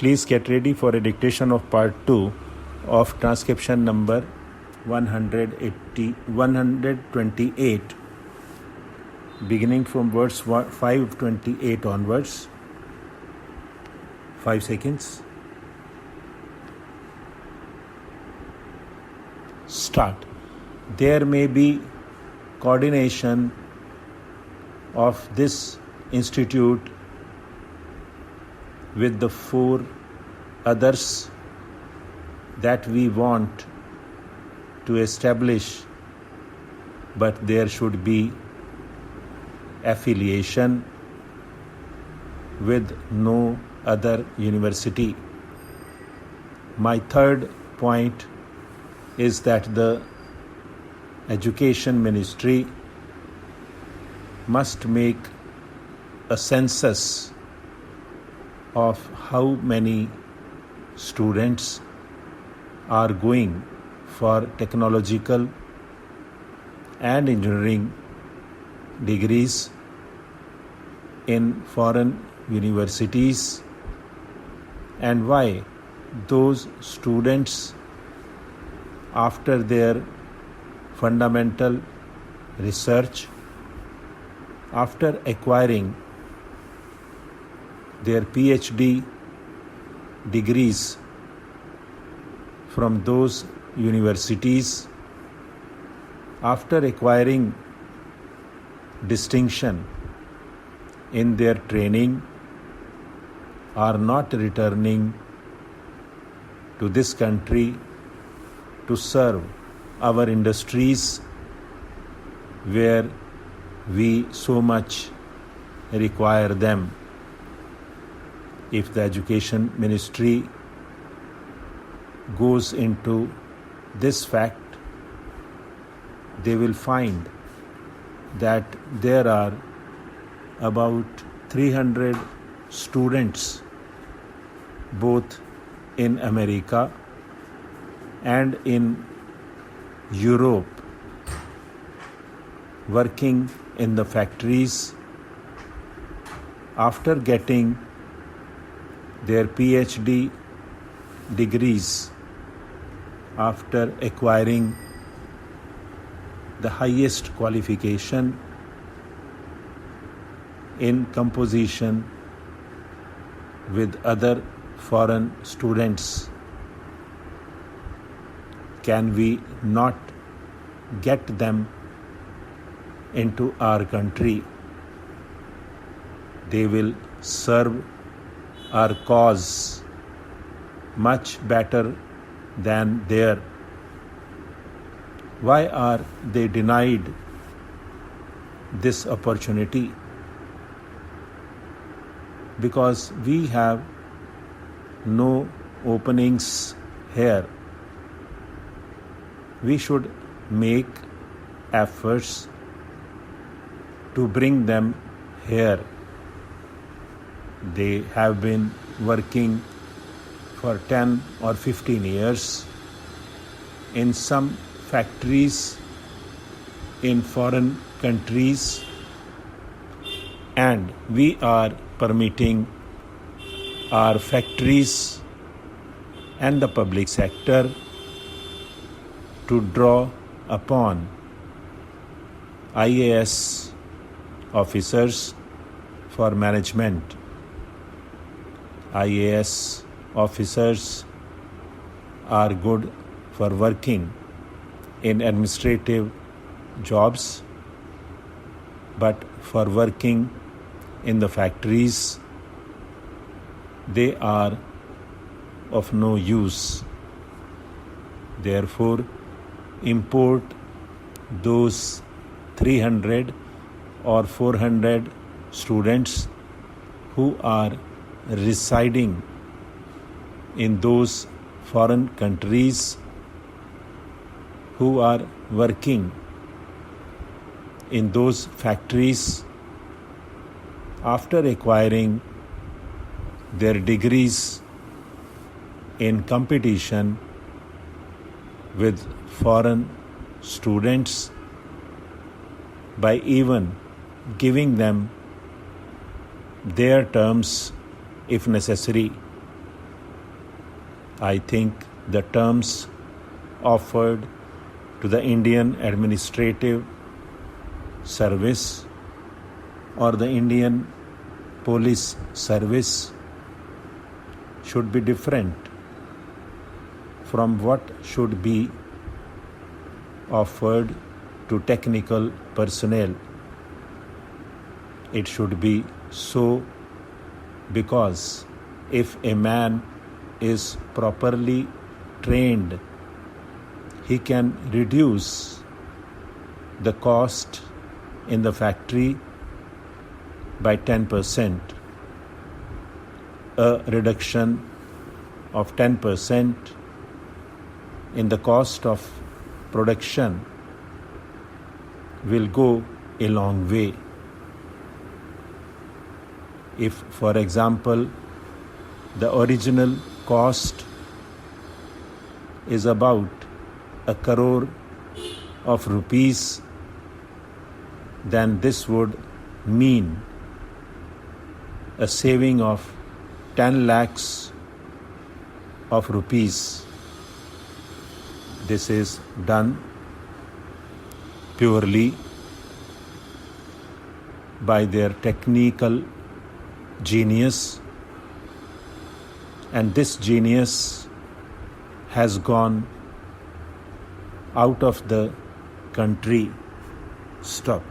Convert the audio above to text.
Please get ready for a dictation of part 2 of transcription number 128, beginning from verse 528 onwards. 5 seconds. Start. There may be coordination of this institute with the 4 others that we want to establish, but there should be affiliation with no other university. My third point is that the Education Ministry must make a census of how many students are going for technological and engineering degrees in foreign universities, and why those students, after their fundamental research, after acquiring their PhD degrees from those universities, after acquiring distinction in their training, are not returning to this country to serve our industries where we so much require them. If the Education Ministry goes into this fact, they will find that there are about 300 students both in America and in Europe working in the factories after getting their PhD degrees, after acquiring the highest qualification in composition with other foreign students. Can we not get them into our country? They will serve our cause much better than there. Why are they denied this opportunity? Because we have no openings here. We should make efforts to bring them here. They have been working for 10 or 15 years in some factories in foreign countries, and we are permitting our factories and the public sector to draw upon IAS officers for management. IAS officers are good for working in administrative jobs, but for working in the factories, they are of no use. Therefore, import those 300 or 400 students who are residing in those foreign countries, who are working in those factories after acquiring their degrees in competition with foreign students, by even giving them their terms if necessary. I think the terms offered to the Indian Administrative Service or the Indian Police Service should be different from what should be offered to technical personnel. It should be so because if a man is properly trained, he can reduce the cost in the factory by 10%. A reduction of 10% in the cost of production will go a long way. If, for example, the original cost is about 1 crore of rupees, then this would mean a saving of 10 lakhs of rupees. This is done purely by their technical genius, and this genius has gone out of the country. Stop.